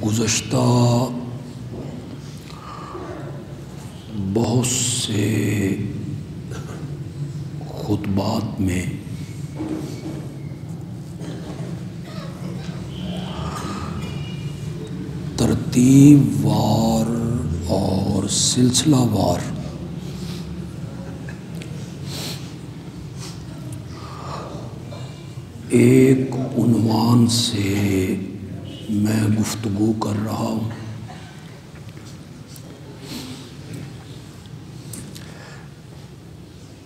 گزشتہ بہت سے خطبات میں ترتیب وار اور سلسلہ وار ایک عنوان سے میں گفتگو کر رہا ہوں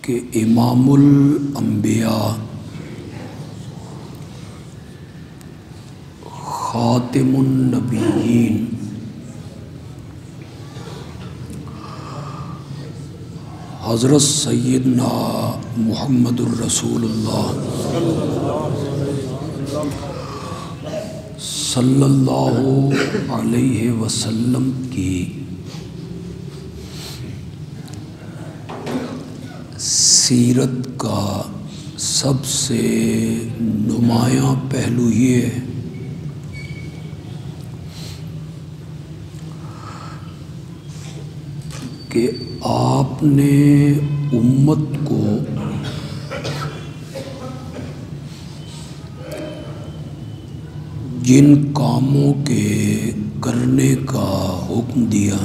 کہ امام الانبیاء خاتم النبیین حضرت سیدنا محمد الرسول اللہ صلی اللہ علیہ وسلم کی سیرت کا سب سے نمایاں پہلو یہ ہے کہ آپ نے امت کو جن کاموں کے کرنے کا حکم دیا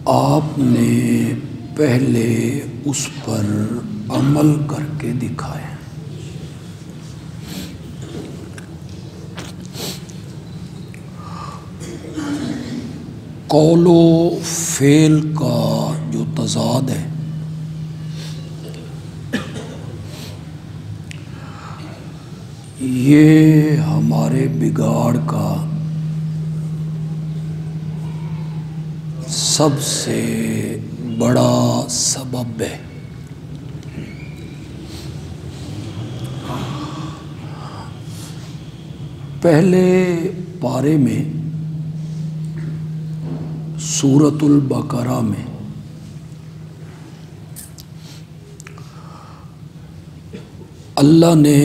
آپ نے پہلے اس پر عمل کر کے دکھایا۔ قول و فعل کا جو تضاد ہے یہ ہمارے بگاڑ کا سب سے بڑا سبب ہے۔ پہلے پارے میں سورۃ البقرہ میں اللہ نے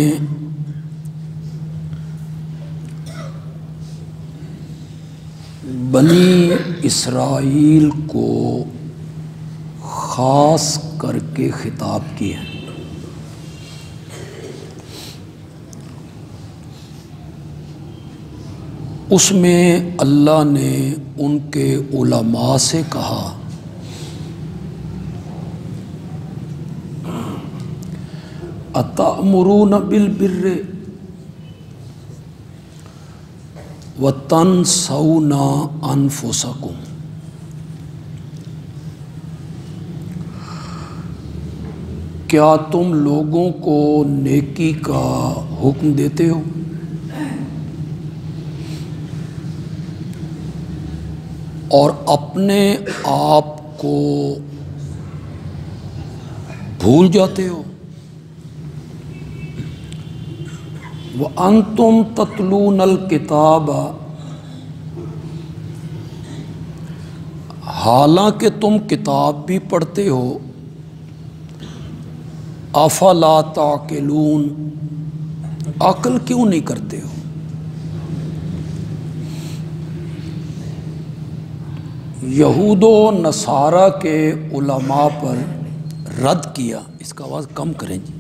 بنی اسرائیل کو خاص کر کے خطاب کیا۔ اس میں اللہ نے ان کے علماء سے کہا اَتَأْمُرُونَ بِالْبِرِّ وَتَنْسَوْنَ أَنفُسَكُمْ، کیا تم لوگوں کو نیکی کا حکم دیتے ہو اور اپنے آپ کو بھول جاتے ہو؟ وَأَنْتُمْ تَتْلُونَ الْكِتَابَ، حالانکہ تم کتاب بھی پڑھتے ہو۔ أَفَلَا تَعْقِلُونَ، عقل کیوں نہیں کرتے ہو؟ یہود و نصارہ کے علماء پر رد کیا۔ اس کا آواز کم کریں جی۔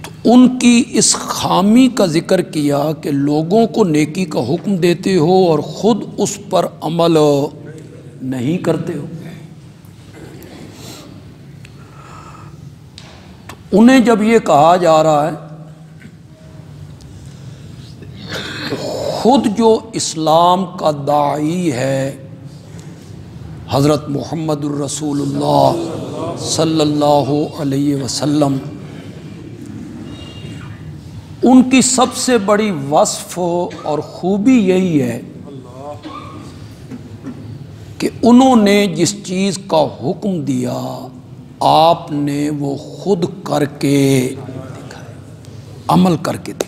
تو ان کی اس خامی کا ذکر کیا کہ لوگوں کو نیکی کا حکم دیتے ہو اور خود اس پر عمل نہیں کرتے ہو۔ تو انہیں جب یہ کہا جا رہا ہے خود جو اسلام کا داعی ہے حضرت محمد الرسول اللہ صلی اللہ علیہ وسلم، ان کی سب سے بڑی وصف اور خوبی یہی ہے کہ انہوں نے جس چیز کا حکم دیا آپ نے وہ خود کر کے دکھایا، عمل کر کے دکھایا۔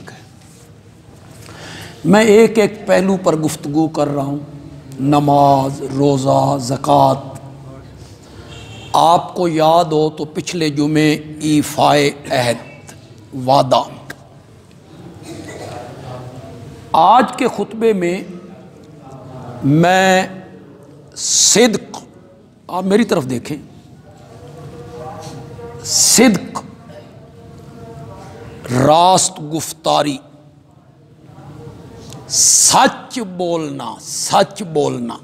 میں ایک ایک پہلو پر گفتگو کر رہا ہوں، نماز، روزہ، زکوٰۃ، آپ کو یاد ہو تو پچھلے جمعے ایفائے عہد، وعدہ، آج کے خطبے میں میں صدق، آپ میری طرف دیکھیں، صدق، راست گفتاری، سچ بولنا، سچ بولنا،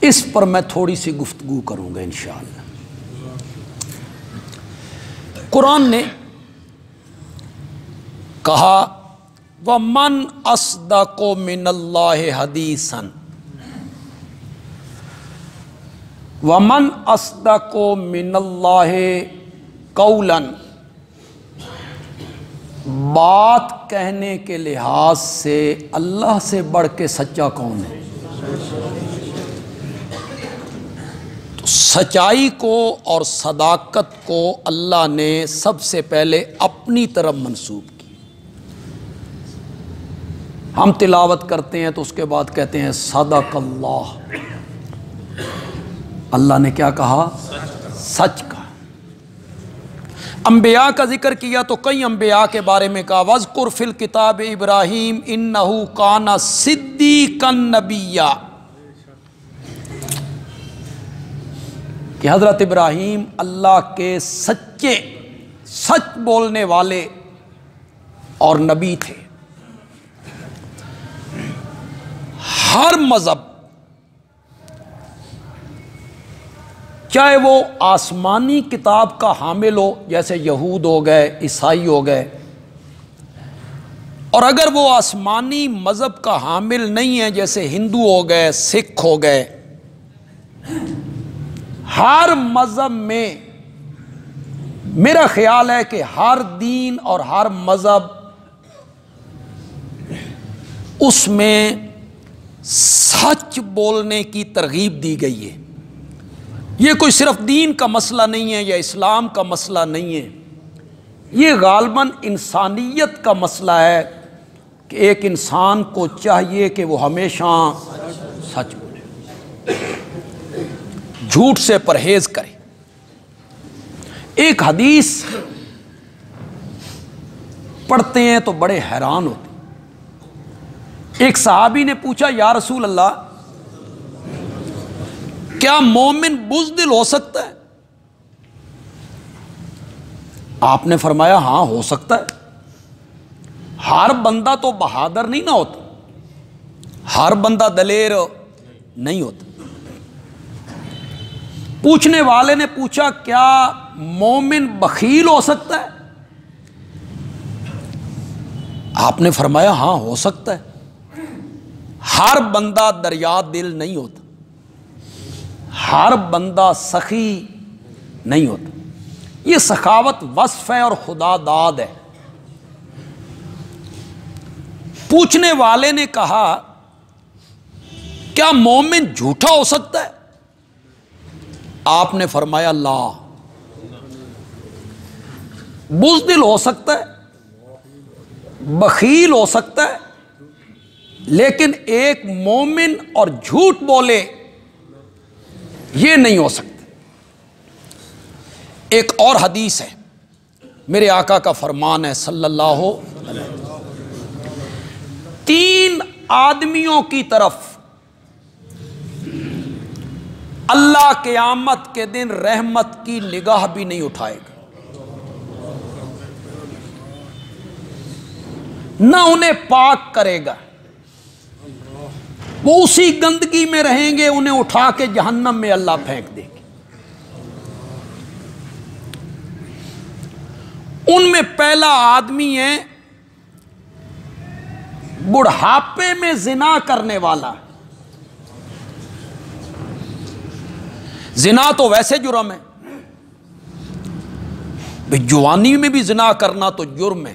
اس پر میں تھوڑی سی گفتگو کروں گا انشاءاللہ۔ قرآن نے کہا وَمَنْ أَصْدَقُ مِنَ اللَّهِ حَدِيثًا، وَمَنْ أَصْدَقُ مِنَ اللَّهِ قَوْلًا، بات کہنے کے لحاظ سے اللہ سے بڑھ کے سچا کون ہے؟ تو سچائی کو اور صداقت کو اللہ نے سب سے پہلے اپنی طرف منسوب کی۔ ہم تلاوت کرتے ہیں تو اس کے بعد کہتے ہیں صدق اللہ، اللہ نے کیا کہا؟ سچ کہا۔ انبیاء کا ذکر کیا تو کئی انبیاء کے بارے میں کہا وَاذْكُرْ فِي الْكِتَابِ ابراہیم إِنَّهُ كَانَ صِدِّيقًا نَبِيًّا، کہ حضرت ابراہیم اللہ کے سچے، سچ بولنے والے اور نبی تھے۔ ہر مذہب، چاہے وہ آسمانی کتاب کا حامل ہو جیسے یہود ہو گئے، عیسائی ہو گئے، اور اگر وہ آسمانی مذہب کا حامل نہیں ہے جیسے ہندو ہو گئے، سکھ ہو گئے، ہر مذہب میں میرا خیال ہے کہ ہر دین اور ہر مذہب اس میں سچ بولنے کی ترغیب دی گئی ہے۔ یہ کوئی صرف دین کا مسئلہ نہیں ہے یا اسلام کا مسئلہ نہیں ہے، یہ غالباً انسانیت کا مسئلہ ہے کہ ایک انسان کو چاہیے کہ وہ ہمیشہ سچ بولے، جھوٹ سے پرہیز کرے۔ ایک حدیث پڑھتے ہیں تو بڑے حیران ہوتے ہیں۔ ایک صحابی نے پوچھا یا رسول اللہ، کیا مومن بزدل ہو سکتا ہے؟ آپ نے فرمایا ہاں ہو سکتا ہے، ہر بندہ تو بہادر نہیں نہ ہوتا، ہر بندہ دلیر نہیں ہوتا۔ پوچھنے والے نے پوچھا کیا مومن بخیل ہو سکتا ہے؟ آپ نے فرمایا ہاں ہو سکتا ہے، ہر بندہ دریا دل نہیں ہوتا، ہر بندہ سخی نہیں ہوتا۔ یہ سخاوت وصف ہے اور خدا داد ہے۔ پوچھنے والے نے کہا کیا مومن جھوٹا ہو سکتا ہے؟ آپ نے فرمایا لا، بزدل ہو سکتا ہے، بخیل ہو سکتا ہے، لیکن ایک مومن اور جھوٹ بولے یہ نہیں ہو سکتا۔ ایک اور حدیث ہے، میرے آقا کا فرمان ہے صلی اللہ علیہ وسلم، 3 آدمیوں کی طرف اللہ قیامت کے دن رحمت کی نگاہ بھی نہیں اٹھائے گا، نہ انہیں پاک کرے گا، وہ اسی گندگی میں رہیں گے، انہیں اٹھا کے جہنم میں اللہ پھینک دے گے۔ ان میں پہلا آدمی ہے بڑھاپے میں زنا کرنے والا۔ زنا تو ویسے جرم ہے، جوانی میں بھی زنا کرنا تو جرم ہے،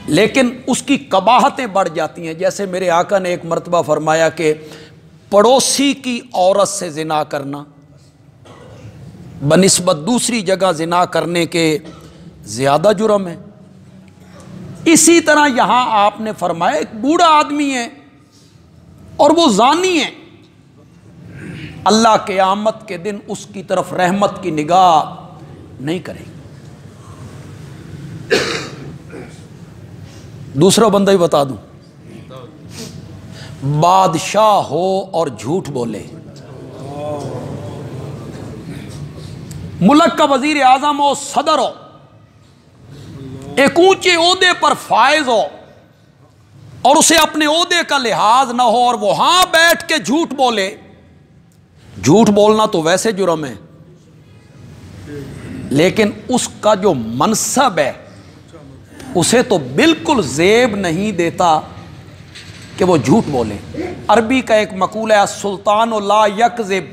لیکن اس کی قباحتیں بڑھ جاتی ہیں۔ جیسے میرے آقا نے ایک مرتبہ فرمایا کہ پڑوسی کی عورت سے زنا کرنا بنسبت دوسری جگہ زنا کرنے کے زیادہ جرم ہے۔ اسی طرح یہاں آپ نے فرمایا ایک بوڑھا آدمی ہے اور وہ زانی ہے، اللہ قیامت کے دن اس کی طرف رحمت کی نگاہ نہیں کرے گا۔ دوسرا بندہ ہی بتا دوں، بادشاہ ہو اور جھوٹ بولے، ملک کا وزیر اعظم ہو، صدر ہو، ایک اونچے عہدے پر فائز ہو اور اسے اپنے عہدے کا لحاظ نہ ہو اور وہاں بیٹھ کے جھوٹ بولے۔ جھوٹ بولنا تو ویسے جرم ہے، لیکن اس کا جو منصب ہے اسے تو بالکل زیب نہیں دیتا کہ وہ جھوٹ بولے۔ عربی کا ایک مقولہ ہے السلطان لا یکذب،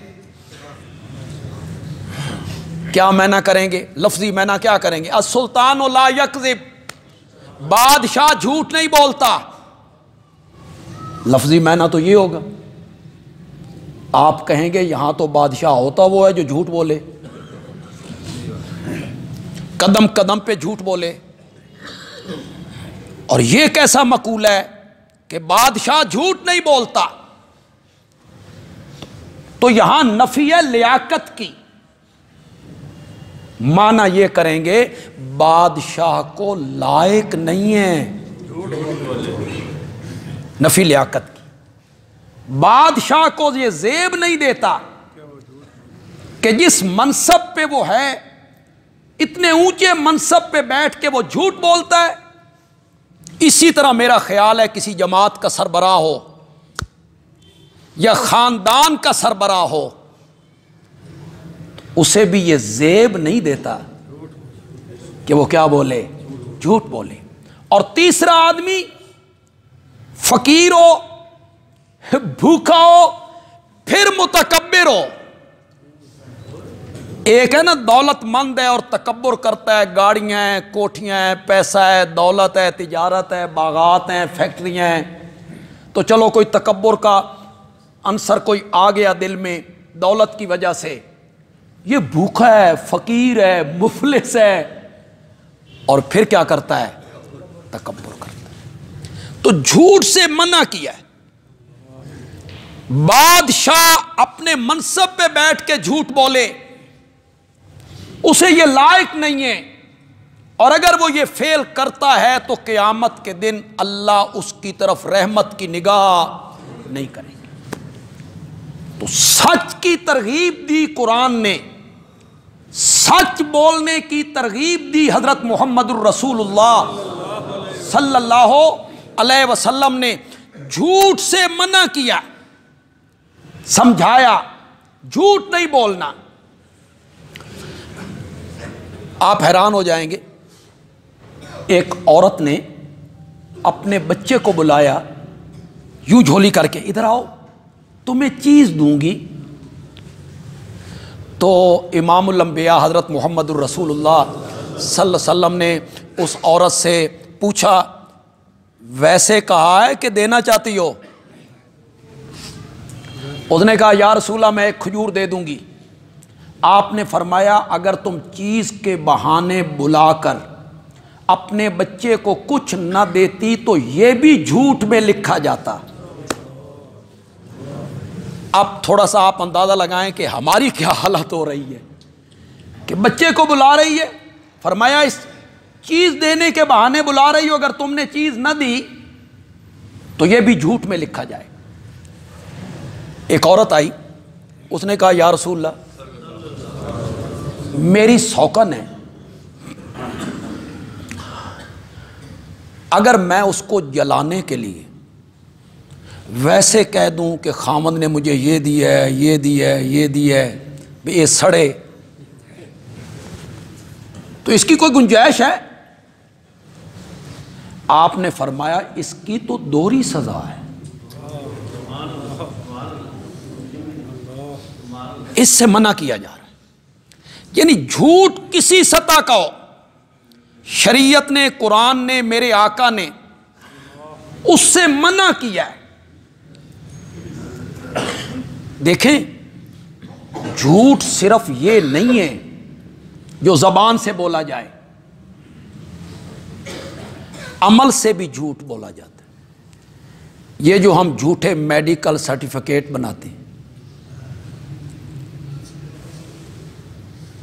کیا معنی کریں گے؟ لفظی معنی کیا کریں گے؟ السلطان لا یکذب، بادشاہ جھوٹ نہیں بولتا۔ لفظی معنی تو یہ ہوگا، آپ کہیں گے یہاں تو بادشاہ ہوتا وہ ہے جو جھوٹ بولے، قدم قدم پہ جھوٹ بولے، اور یہ کیسا مقولہ ہے کہ بادشاہ جھوٹ نہیں بولتا؟ تو یہاں نفی ہے لیاقت کی، معنی یہ کریں گے بادشاہ کو لائق نہیں ہے، نفی لیاقت کی، بادشاہ کو یہ زیب نہیں دیتا کہ جس منصب پہ وہ ہے، اتنے اونچے منصب پہ بیٹھ کے وہ جھوٹ بولتا ہے۔ اسی طرح میرا خیال ہے کسی جماعت کا سربراہ ہو یا خاندان کا سربراہ ہو، اسے بھی یہ زیب نہیں دیتا کہ وہ کیا بولے؟ جھوٹ بولے۔ اور تیسرا آدمی فقیر ہو، بھوکا ہو، پھر متکبر ہو۔ ایک ہے نا دولت مند ہے اور تکبر کرتا ہے، گاڑیاں ہیں، کوٹھیاں ہیں، پیسہ ہے، دولت ہے، تجارت ہے، باغات ہیں، فیکٹریاں ہیں، تو چلو کوئی تکبر کا عنصر کوئی آ گیا دل میں دولت کی وجہ سے۔ یہ بھوکا ہے، فقیر ہے، مفلس ہے، اور پھر کیا کرتا ہے؟ تکبر کرتا ہے۔ تو جھوٹ سے منع کیا ہے۔ بادشاہ اپنے منصب پہ بیٹھ کے جھوٹ بولے، اسے یہ لائق نہیں ہے، اور اگر وہ یہ فعل کرتا ہے تو قیامت کے دن اللہ اس کی طرف رحمت کی نگاہ نہیں کرے گا۔ تو سچ کی ترغیب دی قرآن نے، سچ بولنے کی ترغیب دی حضرت محمد الرسول اللہ صلی اللہ علیہ وسلم نے، جھوٹ سے منع کیا، سمجھایا جھوٹ نہیں بولنا۔ آپ حیران ہو جائیں گے، ایک عورت نے اپنے بچے کو بلایا یوں جھولی کر کے، ادھر آؤ تمہیں چیز دوں گی۔ تو امام الانبیاء حضرت محمد الرسول اللہ صلی اللہ علیہ وسلم نے اس عورت سے پوچھا، ویسے کہا ہے کہ دینا چاہتی ہو؟ اس نے کہا یا رسول اللہ میں ایک کھجور دے دوں گی۔ آپ نے فرمایا اگر تم چیز کے بہانے بلا کر اپنے بچے کو کچھ نہ دیتی تو یہ بھی جھوٹ میں لکھا جاتا۔ اب تھوڑا سا آپ اندازہ لگائیں کہ ہماری کیا حالت ہو رہی ہے کہ بچے کو بلا رہی ہے، فرمایا اس چیز دینے کے بہانے بلا رہی ہو، اگر تم نے چیز نہ دی تو یہ بھی جھوٹ میں لکھا جائے۔ ایک عورت آئی، اس نے کہا یا رسول اللہ میری سوکن ہے، اگر میں اس کو جلانے کے لیے ویسے کہہ دوں کہ خامد نے مجھے یہ دی ہے، یہ دی ہے، یہ دی ہے، یہ سڑے، تو اس کی کوئی گنجائش ہے؟ آپ نے فرمایا اس کی تو دوہری سزا ہے، اس سے منع کیا جا رہا ہے۔ یعنی جھوٹ کسی سطح کا ہو، شریعت نے، قرآن نے، میرے آقا نے اس سے منع کیا ہے۔ دیکھیں جھوٹ صرف یہ نہیں ہے جو زبان سے بولا جائے، عمل سے بھی جھوٹ بولا جاتا ہے۔ یہ جو ہم جھوٹے میڈیکل سرٹیفکیٹ بناتے ہیں،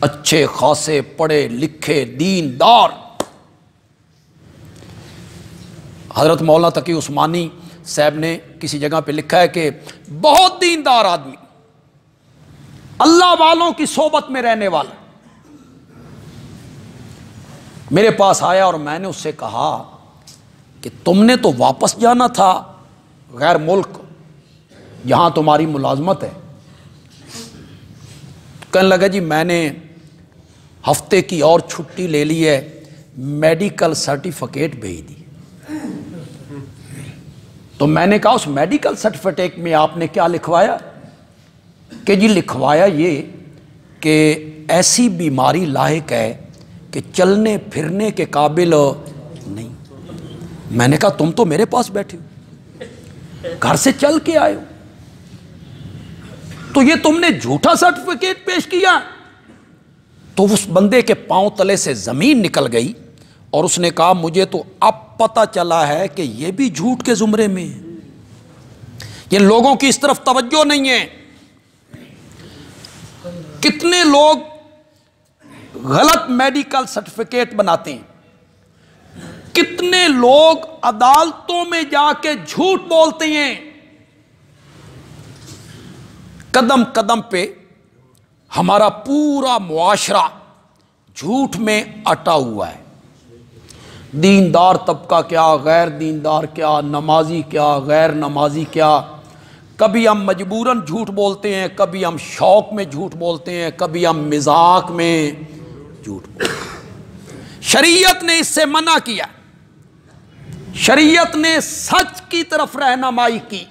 اچھے خاصے پڑھے لکھے دیندار. حضرت مولانا تقی عثمانی صاحب نے کسی جگہ پہ لکھا ہے کہ بہت دیندار آدمی، اللہ والوں کی صحبت میں رہنے والا، میرے پاس آیا اور میں نے اس سے کہا کہ تم نے تو واپس جانا تھا غیر ملک جہاں تمہاری ملازمت ہے. کہنے لگا جی میں نے ہفتے کی اور چھٹی لے لی ہے، میڈیکل سرٹیفکیٹ بھیج دی. تو میں نے کہا اس میڈیکل سرٹیفکیٹ میں آپ نے کیا لکھوایا؟ کہ جی لکھوایا یہ کہ ایسی بیماری لاحق ہے کہ چلنے پھرنے کے قابل نہیں. میں نے کہا تم تو میرے پاس بیٹھے ہو، گھر سے چل کے آئے ہو، تو یہ تم نے جھوٹا سرٹیفکیٹ پیش کیا. تو اس بندے کے پاؤں تلے سے زمین نکل گئی اور اس نے کہا مجھے تو اب پتہ چلا ہے کہ یہ بھی جھوٹ کے زمرے میں ہے. یہ لوگوں کی اس طرف توجہ نہیں ہے. کتنے لوگ غلط میڈیکل سرٹیفکیٹ بناتے ہیں، کتنے لوگ عدالتوں میں جا کے جھوٹ بولتے ہیں. قدم قدم پہ ہمارا پورا معاشرہ جھوٹ میں اٹا ہوا ہے. دیندار طبقہ کیا، غیر دیندار کیا، نمازی کیا، غیر نمازی کیا. کبھی ہم مجبوراً جھوٹ بولتے ہیں، کبھی ہم شوق میں جھوٹ بولتے ہیں، کبھی ہم مذاق میں جھوٹ بولتے ہیں. شریعت نے اس سے منع کیا، شریعت نے سچ کی طرف رہنمائی کی.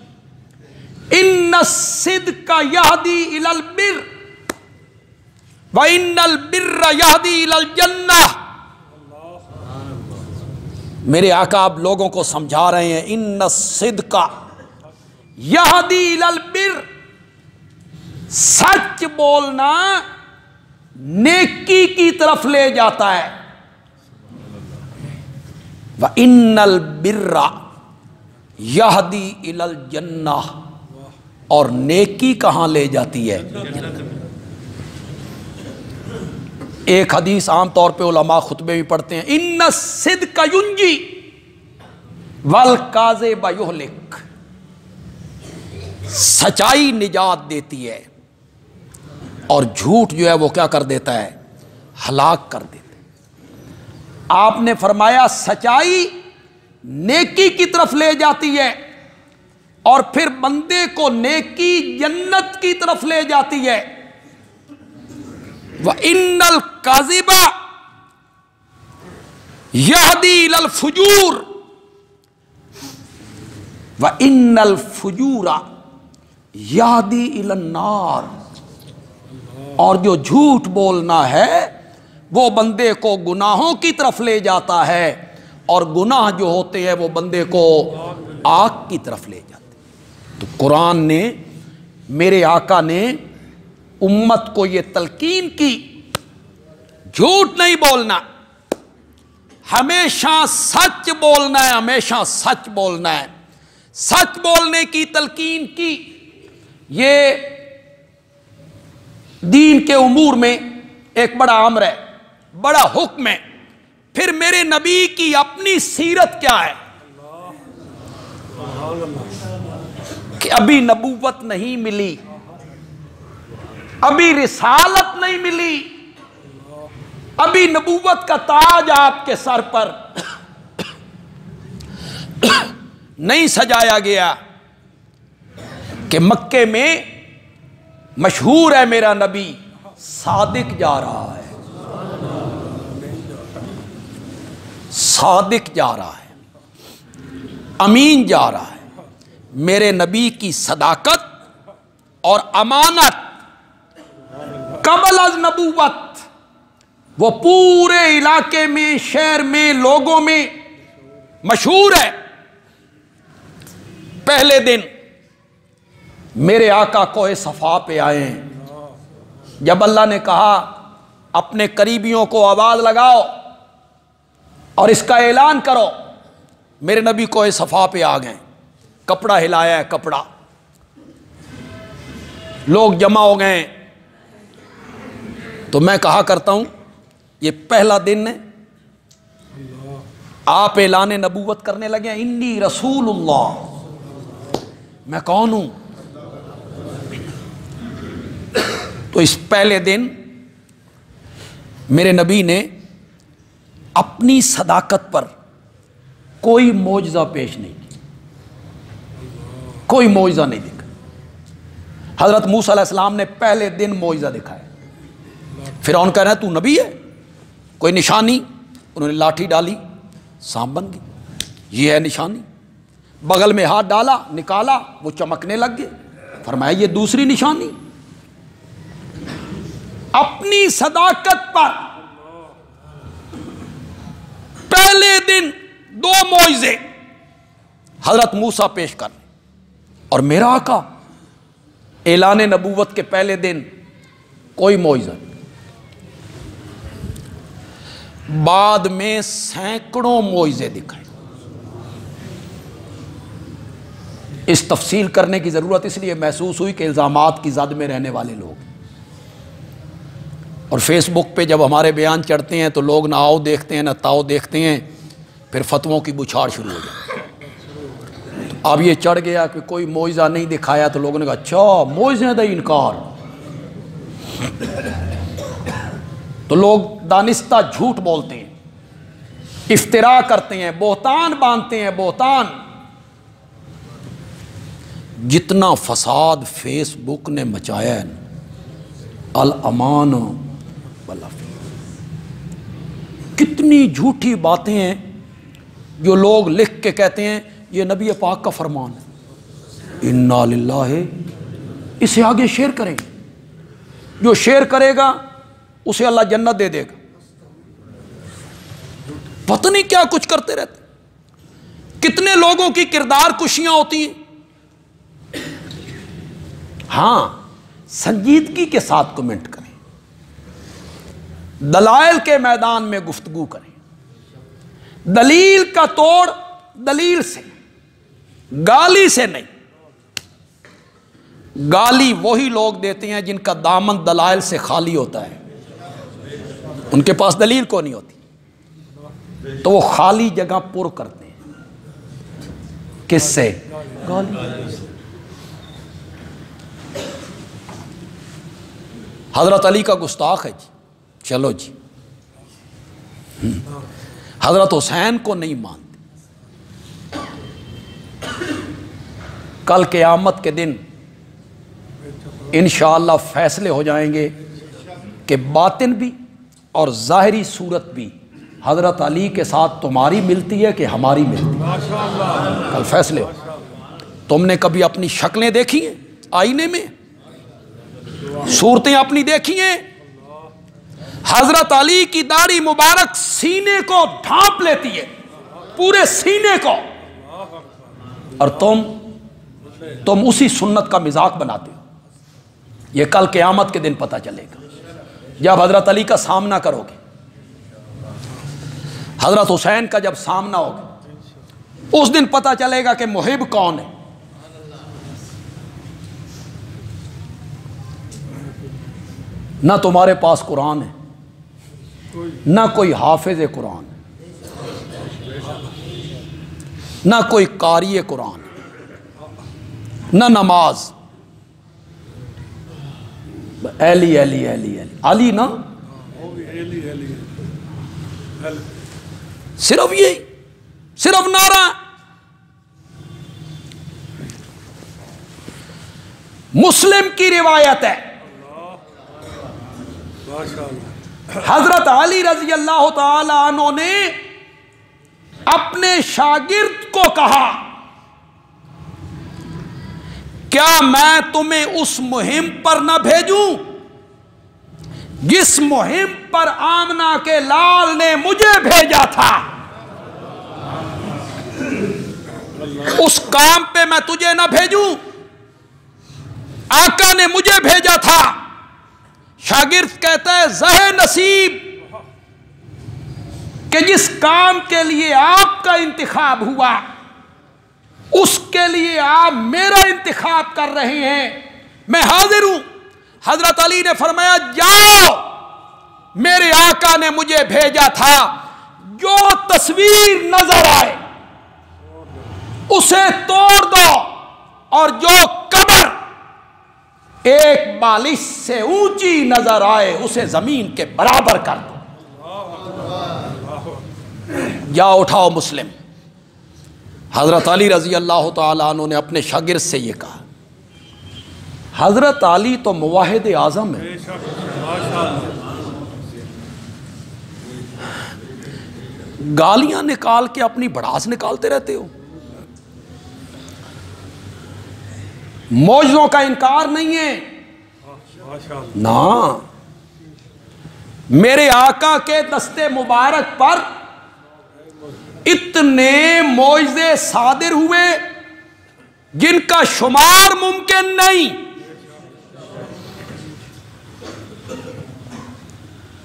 ان الصدق یہدی الی البر وان البر یہدی الی الجنہ. میرے آقا آپ لوگوں کو سمجھا رہے ہیں ان الصدق یہدی الی البر، سچ بولنا نیکی کی طرف لے جاتا ہے. وان البر یہدی الی الجنہ، اور نیکی کہاں لے جاتی ہے؟ ایک حدیث عام طور پہ علماء خطبے بھی پڑھتے ہیں، ان الصدق ینجی والکاذب یہلک. سچائی نجات دیتی ہے اور جھوٹ جو ہے وہ کیا کر دیتا ہے؟ ہلاک کر دیتا ہے. آپ نے فرمایا سچائی نیکی کی طرف لے جاتی ہے اور پھر بندے کو نیکی جنت کی طرف لے جاتی ہے. وَإِنَّ الْكَاذِبَ يَهْدِي إِلَى الْفُجُورِ وَإِنَّ الْفُجُورَ يَهْدِي إِلَى النَّارِ. اور جو جھوٹ بولنا ہے وہ بندے کو گناہوں کی طرف لے جاتا ہے، اور گناہ جو ہوتے ہیں وہ بندے کو آگ کی طرف لے جاتے ہیں. تو قرآن نے، میرے آقا نے امت کو یہ تلقین کی جھوٹ نہیں بولنا، ہمیشہ سچ بولنا ہے، ہمیشہ سچ بولنا ہے. سچ بولنے کی تلقین کی. یہ دین کے امور میں ایک بڑا امر ہے، بڑا حکم ہے. پھر میرے نبی کی اپنی سیرت کیا ہے کہ ابھی نبوت نہیں ملی، ابھی رسالت نہیں ملی، ابھی نبوت کا تاج آپ کے سر پر نہیں سجایا گیا کہ مکے میں مشہور ہے میرا نبی صادق جا رہا ہے، صادق جا رہا ہے، امین جا رہا ہے. میرے نبی کی صداقت اور امانت قبل از نبوت وہ پورے علاقے میں، شہر میں، لوگوں میں مشہور ہے. پہلے دن میرے آقا کوہ صفا پہ آئے ہیں. جب اللہ نے کہا اپنے قریبیوں کو آواز لگاؤ اور اس کا اعلان کرو، میرے نبی کوہ صفا پہ آ گئے. کپڑا ہلایا ہے، کپڑا، لوگ جمع ہو گئے. تو میں کہا کرتا ہوں یہ پہلا دن ہے، آپ اعلان نبوت کرنے لگے ہیں، انی رسول اللہ، میں کون ہوں؟ تو اس پہلے دن میرے نبی نے اپنی صداقت پر کوئی معجزہ پیش نہیں کیا، کوئی معجزہ نہیں دکھا۔ حضرت موسیٰ علیہ السلام نے پہلے دن معجزہ دکھایا، فرعون کہہ رہا ہے تو نبی ہے، کوئی نشانی؟ انہوں نے لاٹھی ڈالی، سانپ بن گئی، یہ ہے نشانی۔ بغل میں ہاتھ ڈالا، نکالا، وہ چمکنے لگ گئے، فرمایا یہ دوسری نشانی۔ اپنی صداقت پر پہلے دن 2 معجزے حضرت موسیٰ پیش کر رہے، اور میرا آقا اعلان نبوت کے پہلے دن کوئی معجزہ نہیں۔ بعد میں سینکڑوں معجزے دکھائے۔ اس تفصیل کرنے کی ضرورت اس لیے محسوس ہوئی کہ الزامات کی زد میں رہنے والے لوگ، اور فیس بک پہ جب ہمارے بیان چڑھتے ہیں تو لوگ نہ آؤ دیکھتے ہیں نہ تاؤ دیکھتے ہیں، پھر فتووں کی بچھاڑ شروع ہو جاتی ہے۔ اب یہ چڑھ گیا کہ کوئی معجزہ نہیں دکھایا تو لوگوں نے کہا اچھا معجزے دا انکار، تو لوگ دانستہ جھوٹ بولتے ہیں، افتراء کرتے ہیں، بہتان باندھتے ہیں، بہتان۔ جتنا فساد فیس بک نے مچایا ہے، الامان والعافیہ، کتنی جھوٹی باتیں ہیں جو لوگ لکھ کے کہتے ہیں یہ نبی پاک کا فرمان ہے، انا للہ، اسے آگے شیئر کریں، جو شیئر کرے گا اسے اللہ جنت دے دے گا۔ پتہ نہیں کیا کچھ کرتے رہتے، کتنے لوگوں کی کردار کشیاں ہوتی ہیں۔ ہاں سنجیدگی کے ساتھ کمنٹ کریں، دلائل کے میدان میں گفتگو کریں، دلیل کا توڑ دلیل سے، گالی سے نہیں۔ گالی وہی لوگ دیتے ہیں جن کا دامن دلائل سے خالی ہوتا ہے، ان کے پاس دلیل کو نہیں ہوتی، تو وہ خالی جگہ پر کرتے ہیں، کس سے؟ گالی۔ حضرت علی کا گستاخ ہے جی، چلو جی، حضرت حسین کو نہیں مانتے۔ کل قیامت کے دن انشاءاللہ فیصلے ہو جائیں گے کہ باطن بھی اور ظاہری صورت بھی حضرت علی کے ساتھ تمہاری ملتی ہے کہ ہماری ملتی ہے، کل فیصلے ہو۔ تم نے کبھی اپنی شکلیں دیکھی ہیں آئینے میں؟ صورتیں اپنی دیکھی ہیں؟ حضرت علی کی داڑھی مبارک سینے کو ڈھانپ لیتی ہے، پورے سینے کو، اور تم اسی سنت کا مذاق بناتے ہو۔ یہ کل قیامت کے دن پتہ چلے گا جب حضرت علی کا سامنا کرو گے، حضرت حسین کا جب سامنا ہوگا، اس دن پتہ چلے گا کہ محب کون ہے۔ نہ تمہارے پاس قرآن ہے، نہ کوئی حافظ قرآن ہے، نہ کوئی قاری قرآن ہے، نہ نماز، علی علی علی علی علی، نا صرف یہی، صرف نعرہ۔ مسلم کی روایت ہے، حضرت علی رضی اللہ تعالی عنہ نے اپنے شاگرد کو کہا کیا میں تمہیں اس مہم پر نہ بھیجوں جس مہم پر آمنہ کے لال نے مجھے بھیجا تھا؟ اس کام پہ میں تجھے نہ بھیجوں؟ آقا نے مجھے بھیجا تھا۔ شاگرد کہتا ہے زہ نصیب کہ جس کام کے لیے آپ کا انتخاب ہوا اس کے لیے آپ میرا انتخاب کر رہے ہیں، میں حاضر ہوں۔ حضرت علی نے فرمایا جاؤ میرے آقا نے مجھے بھیجا تھا، جو تصویر نظر آئے اسے توڑ دو، اور جو قبر ایک بالش سے اونچی نظر آئے اسے زمین کے برابر کر دو۔ یا اٹھاؤ مسلم۔ حضرت علی رضی اللہ تعالیٰ عنہ نے اپنے شاگرد سے یہ کہا۔ حضرت علی تو موحد اعظم ہے، گالیاں نکال کے اپنی بڑاس نکالتے رہتے ہو، معجزوں کا انکار نہیں ہے نا۔ میرے آقا کے دستے مبارک پر اتنے معجزے صادر ہوئے جن کا شمار ممکن نہیں۔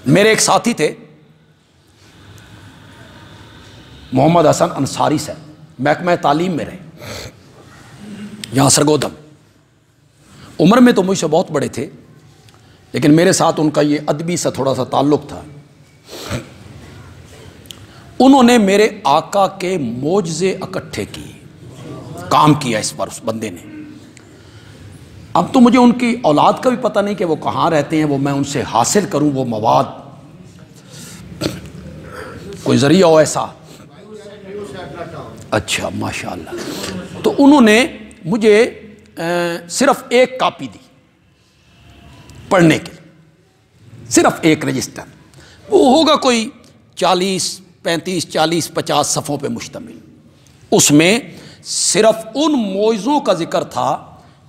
میرے ایک ساتھی تھے محمد حسن انصاری سے، محکمہ تعلیم میں رہے یہاں سرگودم۔ عمر میں تو مجھ سے بہت بڑے تھے، لیکن میرے ساتھ ان کا یہ ادبی سا تھوڑا سا تعلق تھا۔ انہوں نے میرے آقا کے معجزے اکٹھے کیے، کام کیا اس پر اس بندے نے۔ اب تو مجھے ان کی اولاد کا بھی پتہ نہیں کہ وہ کہاں رہتے ہیں، وہ میں ان سے حاصل کروں وہ مواد، کوئی ذریعہ ہو ایسا۔ اچھا ماشاءاللہ۔ تو انہوں نے مجھے صرف ایک کاپی دی پڑھنے کے لیے، صرف ایک رجسٹر، وہ ہوگا کوئی 35-40-50 صفحوں پہ مشتمل۔ اس میں صرف ان معجزوں کا ذکر تھا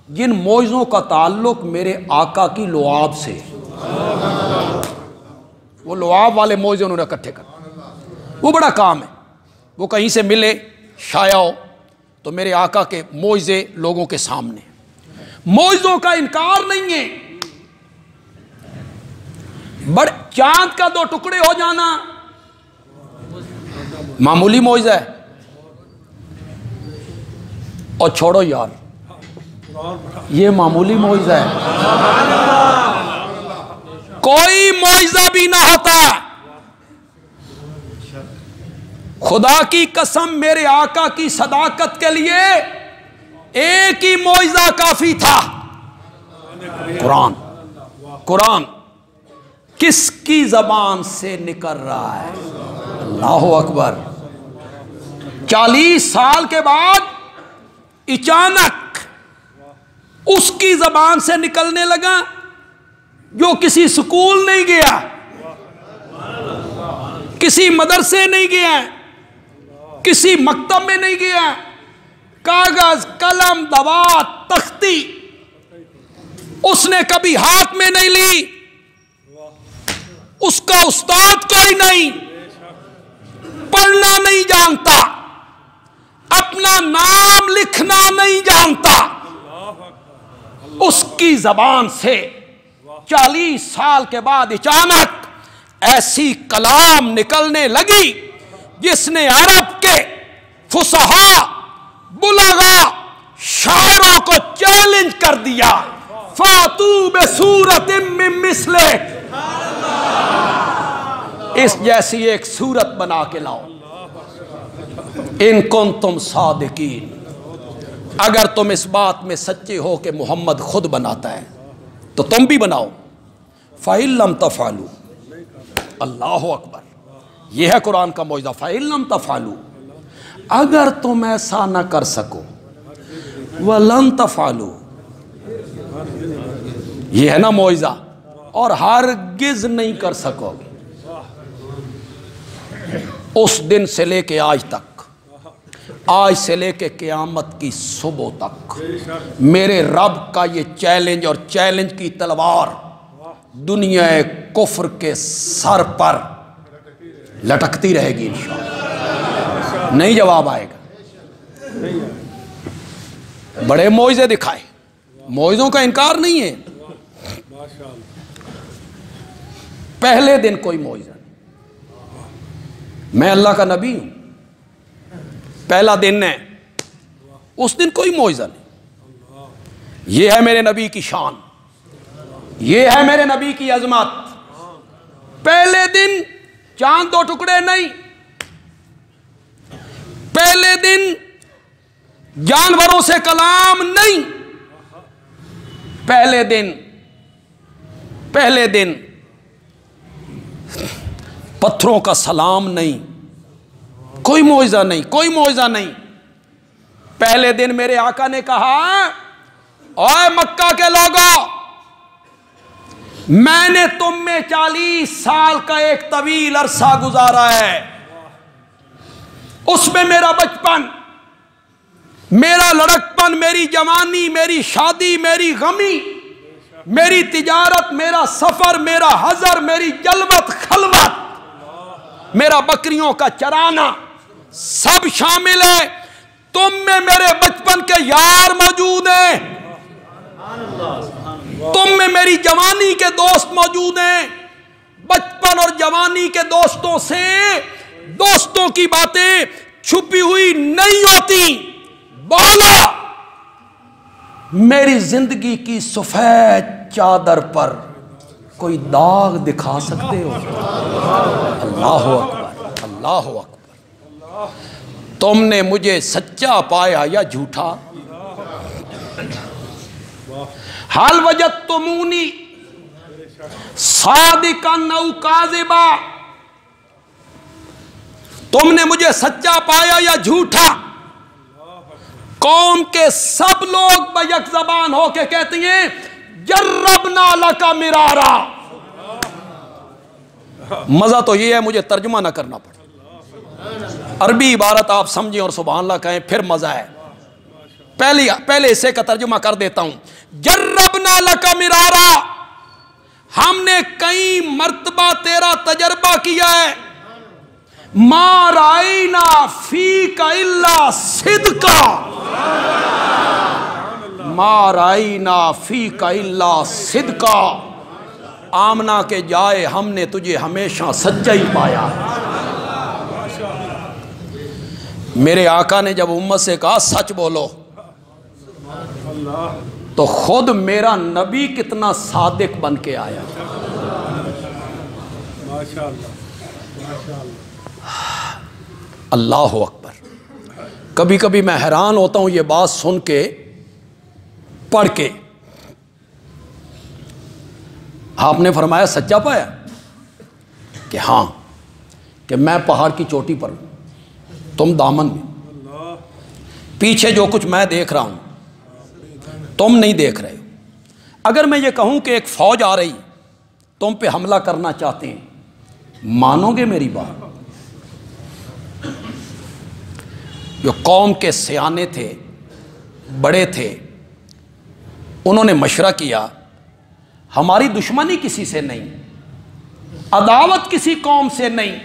جن معجزوں کا تعلق میرے آقا کی لعاب سے۔ وہ لعاب والے معجزے انہوں نے اکٹھے کر، وہ بڑا کام ہے، وہ کہیں سے ملے شائع ہو تو میرے آقا کے معجزے لوگوں کے سامنے۔ معجزوں کا انکار نہیں ہے، بڑے چاند کا 2 ٹکڑے ہو جانا معمولی معجزہ ہے، اور چھوڑو یار یہ معمولی معجزہ ہے، کوئی معجزہ بھی نہ ہوتا۔ خدا کی قسم میرے آقا کی صداقت کے لیے ایک ہی معجزہ کافی تھا، قرآن۔ قرآن کس کی زبان سے نکل رہا ہے؟ اللہ اکبر۔ 40 سال کے بعد اچانک اس کی زبان سے نکلنے لگا جو کسی سکول نہیں گیا، کسی مدرسے نہیں گیا، کسی مکتب میں نہیں گیا، کاغذ قلم دوات تختی اس نے کبھی ہاتھ میں نہیں لی، اس کا استاد کوئی نہیں، پڑھنا نہیں جانتا، اپنا نام لکھنا نہیں جانتا، اس کی زبان سے 40 سال کے بعد اچانک ایسی کلام نکلنے لگی جس نے عرب کے فصحاء بلغا شاعروں کو چیلنج کر دیا، فاتو بسورۃ من مثلہ، اس جیسی ایک صورت بنا کے لاؤ، ان کنتم صادقین، اگر تم اس بات میں سچے ہو کہ محمد خود بناتا ہے تو تم بھی بناؤ۔ فَإِن لَمْ تَفْعَلُوا، اللہ اکبر، یہ ہے قرآن کا معجزہ۔ فَإِن لَمْ تَفْعَلُوا، اگر تم ایسا نہ کر سکو، وَلَن تَفْعَلُوا، یہ ہے نا معجزہ، اور ہرگز نہیں کر سکو گے۔ اس دن سے لے کے آج تک، آج سے لے کے قیامت کی صبح تک میرے رب کا یہ چیلنج اور چیلنج کی تلوار دنیا کفر کے سر پر لٹکتی رہے گی انشاءاللہ، نہیں جواب آئے گا۔ بڑے معجزے دکھائے، معجزوں کا انکار نہیں ہے، پہلے دن کوئی معجزہ نہیں، میں اللہ کا نبی ہوں، پہلا دن ہے، اس دن کوئی معجزہ نہیں۔ یہ ہے میرے نبی کی شان، یہ ہے میرے نبی کی عظمت، پہلے دن چاند 2 ٹکڑے نہیں، پہلے دن جانوروں سے کلام نہیں، پہلے دن پتھروں کا سلام نہیں، کوئی معجزہ نہیں۔ پہلے دن میرے آقا نے کہا اوے مکہ کے لوگوں، میں نے تم میں 40 سال کا ایک طویل عرصہ گزارا ہے، اس میں میرا بچپن، میرا لڑکپن، میری جوانی، میری شادی، میری غمی، میری تجارت، میرا سفر، میرا حضر، میری جلوت خلوت، میرا بکریوں کا چرانا سب شامل ہے۔ تم میں میرے بچپن کے یار موجود ہیں، تم میں میری جوانی کے دوست موجود ہیں۔ بچپن اور جوانی کے دوستوں سے دوستوں کی باتیں چھپی ہوئی نہیں ہوتی۔ بولا میری زندگی کی سفید چادر پر کوئی داغ دکھا سکتے ہو؟ اللہ اکبر، اللہ اکبر۔ تم نے مجھے سچا پایا یا جھوٹا؟ حال وجدتمونی صادقا او کاذبا، تم نے مجھے سچا پایا یا جھوٹا؟ قوم کے سب لوگ بیک زبان ہو کے کہتے ہیں جربنا لک مرارا۔ مزہ تو یہ ہے مجھے ترجمہ نہ کرنا پڑے، عربی عبارت آپ سمجھیں اور سبحان اللہ کہیں پھر مزہ ہے۔ پہلے اسے کا ترجمہ کر دیتا ہوں۔ جربنا لک مرارا، ہم نے کئی مرتبہ تیرا تجربہ کیا ہے۔ ما رائنا فیک الا صدقا، ما رائنا فیک الا صدقا، آمنہ کے جائے ہم نے تجھے ہمیشہ سچا ہی پایا۔ میرے آقا نے جب امت سے کہا سچ بولو، تو خود میرا نبی کتنا صادق بن کے آیا۔ اللہ اکبر۔ کبھی کبھی میں حیران ہوتا ہوں یہ بات سن کے، پڑھ کے۔ آپ نے فرمایا سچا پایا کہ ہاں، کہ میں پہاڑ کی چوٹی پر ہوں، تم دامن میں، پیچھے جو کچھ میں دیکھ رہا ہوں تم نہیں دیکھ رہے ہو۔ اگر میں یہ کہوں کہ ایک فوج آ رہی تم پہ حملہ کرنا چاہتے ہیں، مانو گے میری بات؟ جو قوم کے سیانے تھے، بڑے تھے، انہوں نے مشورہ کیا ہماری دشمنی کسی سے نہیں، عداوت کسی قوم سے نہیں،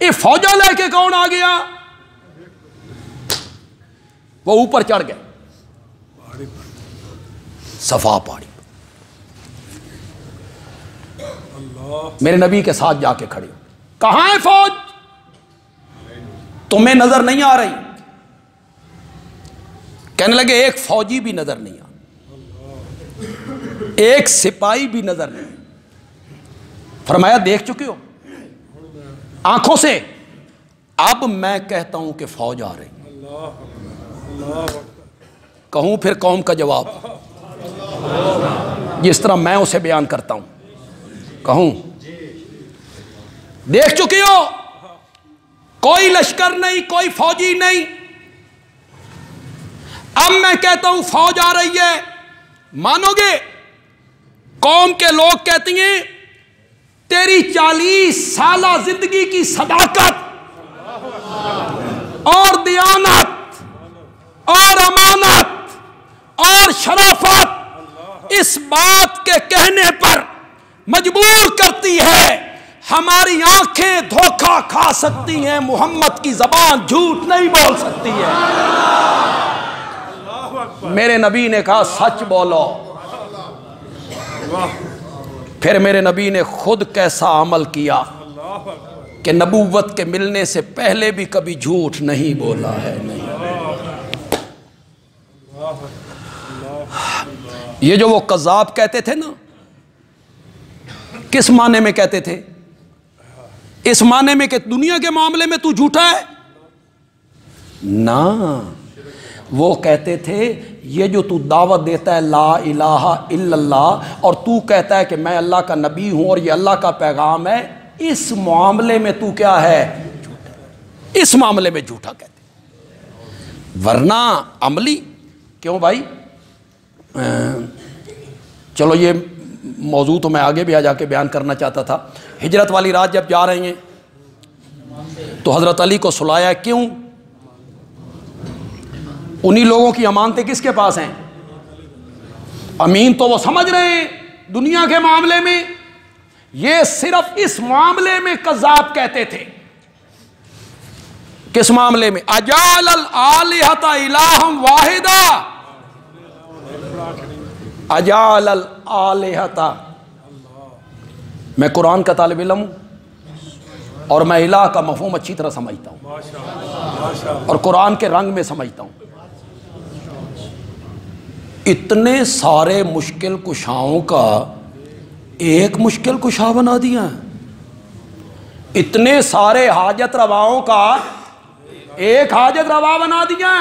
یہ فوجہ لے کے کون آ گیا؟ وہ اوپر چڑھ گئے صفا پہاڑی، میرے نبی کے ساتھ جا کے کھڑے ہو۔ کہاں ہے فوج؟ تمہیں نظر نہیں آ رہی؟ کہنے لگے ایک فوجی بھی نظر نہیں آ، ایک سپاہی بھی نظر نہیں۔ فرمایا دیکھ چکے ہو آنکھوں سے؟ اب میں کہتا ہوں کہ فوج آ رہی۔ کہوں پھر قوم کا جواب جس طرح میں اسے بیان کرتا ہوں، کہوں دیکھ چکی ہو کوئی لشکر نہیں، کوئی فوجی نہیں، اب میں کہتا ہوں فوج آ رہی ہے، مانو گے؟ قوم کے لوگ کہتی ہیں تیری 40 سالہ زندگی کی صداقت اور دیانت اور امانت اور شرافت اس بات کے کہنے پر مجبور کرتی ہے، ہماری آنکھیں دھوکہ کھا سکتی ہیں، محمد کی زبان جھوٹ نہیں بول سکتی ہے۔ میرے نبی نے کہا سچ بولو۔ پھر میرے نبی نے خود کیسا عمل کیا کہ نبوت کے ملنے سے پہلے بھی کبھی جھوٹ نہیں بولا ہے۔ نہیں، یہ جو وہ قذاب کہتے تھے نا، کس معنی میں کہتے تھے؟ اس معنی میں کہ دنیا کے معاملے میں تو جھوٹا ہے نا، وہ کہتے تھے یہ جو تو دعوت دیتا ہے لا الہ الا اللہ اور تو کہتا ہے کہ میں اللہ کا نبی ہوں اور یہ اللہ کا پیغام ہے، اس معاملے میں تو کیا ہے؟ اس معاملے میں جھوٹا کہتے ہیں، ورنہ عملی کیوں بھائی؟ چلو یہ موضوع تو میں آگے بھی جا کے بیان کرنا چاہتا تھا۔ ہجرت والی رات جب جا رہے ہیں تو حضرت علی کو سلایا، کیوں؟ انہی لوگوں کی امانتیں کس کے پاس ہیں؟ امین تو وہ سمجھ رہے ہیں دنیا کے معاملے میں، یہ صرف اس معاملے میں کذاب کہتے تھے۔ کس معاملے میں؟ اجعل الآلہۃ الہا واحدا، اجعل الآلہۃ، میں قرآن کا طالب علم ہوں اور میں الہ کا مفہوم اچھی طرح سمجھتا ہوں اور قرآن کے رنگ میں سمجھتا ہوں۔ اتنے سارے مشکل کشاؤں کا ایک مشکل کشا بنا دیا، اتنے سارے حاجت رواؤں کا ایک حاجت روا بنا دیا۔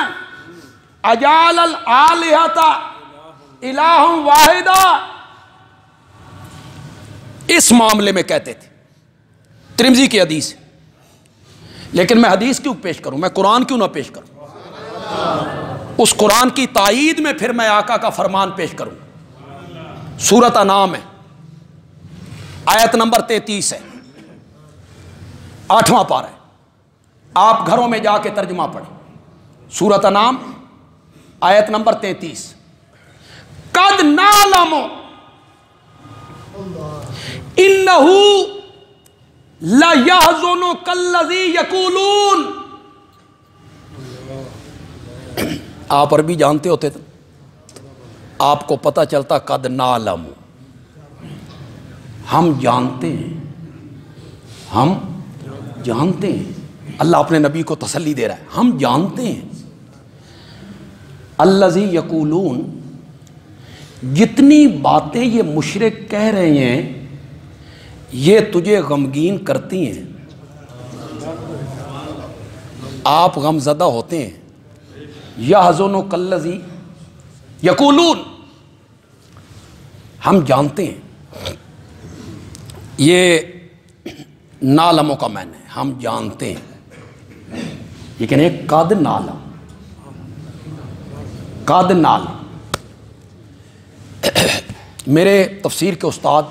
اجعل الآلہۃ الہا واحدا، اس معاملے میں کہتے تھے، ترمذی کی حدیث۔ لیکن میں حدیث کیوں پیش کروں؟ میں قرآن کیوں نہ پیش کروں؟ اس قرآن کی تائید میں پھر میں آقا کا فرمان پیش کروں۔ سورۃ انعام ہے، آیت نمبر 33 ہے، 8واں پارہ ہے، آپ گھروں میں جا کے ترجمہ پڑھیں۔ سورۃ انعام آیت نمبر 33، قد نعلم انہ لیحزنک الذی یقولون، آپ عربی جانتے ہوتے تھے، آپ کو پتہ چلتا قد نعلم، ہم جانتے ہیں، ہم جانتے ہیں۔ اللہ اپنے نبی کو تسلی دے رہا ہے، ہم جانتے ہیں۔ الذی یقولون، جتنی باتیں یہ مشرک کہہ رہے ہیں یہ تجھے غمگین کرتی ہیں، آپ غم زدہ ہوتے ہیں۔ یحزنک الذی یقولون، ہم جانتے ہیں، یہ نعلموں کا معنی ہے، ہم جانتے ہیں، لیکن ایک قد نعلم، قد نعلم۔ میرے تفسیر کے استاد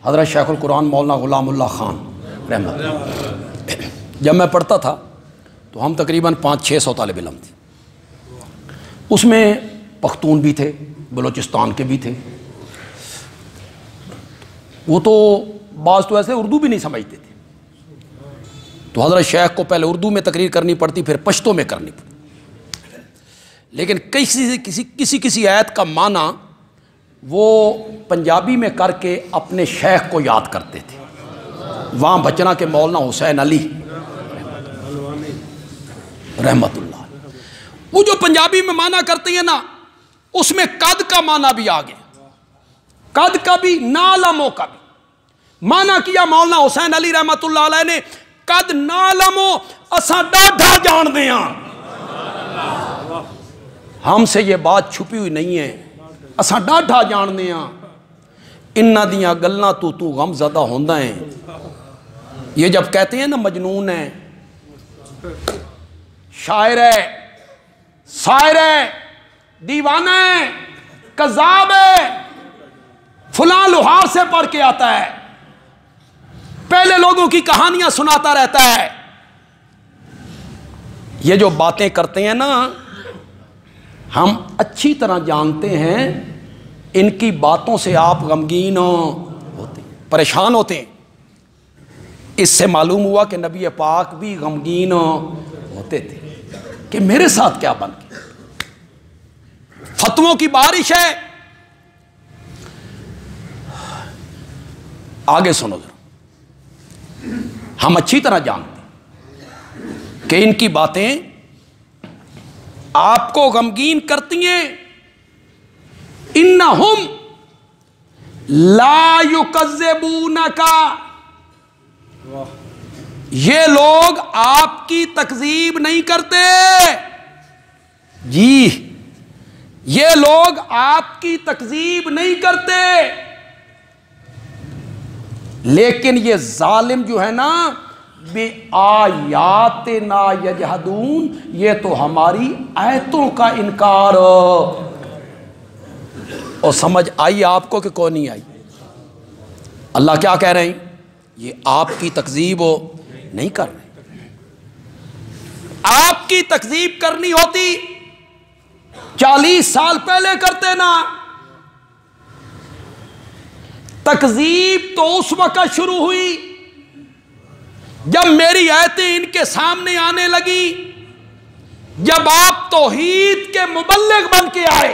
حضرت شیخ القرآن مولانا غلام اللہ خان رحمۃ اللہ، جب میں پڑھتا تھا تو ہم تقریباً 500-600 طالب علم تھے، اس میں پختون بھی تھے، بلوچستان کے بھی تھے، وہ تو بعض تو ایسے اردو بھی نہیں سمجھتے تھے، تو حضرت شیخ کو پہلے اردو میں تقریر کرنی پڑتی، پھر پشتو میں کرنی پڑتی، لیکن کسی آیت کا معنی وہ پنجابی میں کر کے اپنے شیخ کو یاد کرتے تھے۔ وہاں بچنا کے مولانا حسین علی رحمت اللہ، وہ جو پنجابی میں معنی کرتے ہیں نا، اس میں قد کا معنی بھی آ گیا، قد کا بھی، نعلموں کا بھی معنی کیا مولانا حسین علی رحمت اللہ علیہ نے۔ قد نعلمو، اساں ڈاڈھا جان دے ہاں، ہم سے یہ بات چھپی ہوئی نہیں ہے، اساں ڈاڈھا جان دے ہاں، انہاں دیاں گلاں تو غم زدہ ہوندہ ہیں۔ یہ جب کہتے ہیں نا مجنون ہے، شاعر ہے، شاعر ہے، دیوانہ ہے، کذاب ہے، فلاں لوہار سے پڑھ کے آتا ہے، پہلے لوگوں کی کہانیاں سناتا رہتا ہے، یہ جو باتیں کرتے ہیں نا، ہم اچھی طرح جانتے ہیں ان کی باتوں سے آپ غمگین ہوتے ہیں، پریشان ہوتے ہیں۔ اس سے معلوم ہوا کہ نبی پاک بھی غمگین ہوتے تھے کہ میرے ساتھ کیا بن گیا۔ فتووں کی بارش ہے، آگے سنو ذرا، ہم اچھی طرح جانتے ہیں کہ ان کی باتیں آپ کو غمگین کرتی ہیں۔ انہم لا یکذبونک، یہ لوگ آپ کی تکذیب نہیں کرتے جی، یہ لوگ آپ کی تکذیب نہیں کرتے، لیکن یہ ظالم جو ہے نا بے آیاتنا یجحدون، یہ تو ہماری آیتوں کا انکار۔ اور سمجھ آئی آپ کو کہ کون نہیں آئی؟ اللہ کیا کہہ رہے ہیں؟ یہ آپ کی تکذیب نہیں کر رہے۔ آپ کی تکذیب کرنی ہوتی 40 سال پہلے کرتے نا۔ تکذیب تو اس وقت شروع ہوئی جب میری آیتیں ان کے سامنے آنے لگی، جب آپ توحید کے مبلغ بن کے آئے،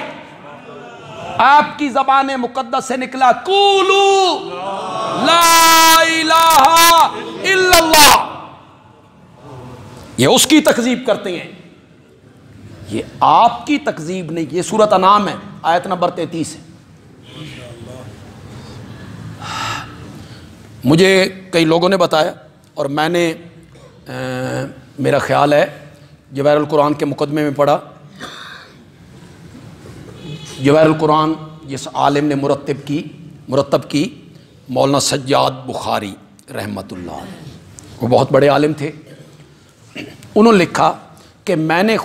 آپ کی زبان مقدس سے نکلا قولوا لا الہ الا اللہ، یہ اس کی تکذیب کرتے ہیں، یہ آپ کی تکذیب نہیں۔ یہ سورۃ انعام ہے، آیت نمبر 33 ہے۔ مجھے کئی لوگوں نے بتایا اور میں نے میرا خیال ہے جواہر القرآن کے مقدمے میں پڑھا، جواہر القرآن جس عالم نے مرتب کی مولانا سجاد بخاری رحمۃ اللہ علیہ، وہ بہت بڑے عالم تھے۔ انہوں نے لکھا کہ میں نے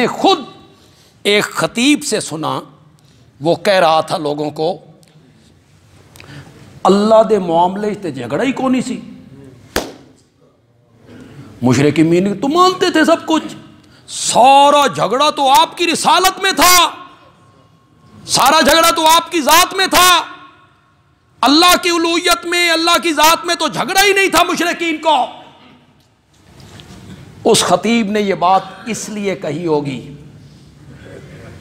خود ایک خطیب سے سنا، وہ کہہ رہا تھا لوگوں کو اللہ دے معاملے تے جھگڑا ہی کونی سی، مشرکین تو مانتے تھے سب کچھ، سارا جھگڑا تو آپ کی رسالت میں تھا، سارا جھگڑا تو آپ کی ذات میں تھا، اللہ کی الوہیت میں، اللہ کی ذات میں تو جھگڑا ہی نہیں تھا مشرکین کو۔ اس خطیب نے یہ بات اس لیے کہی ہوگی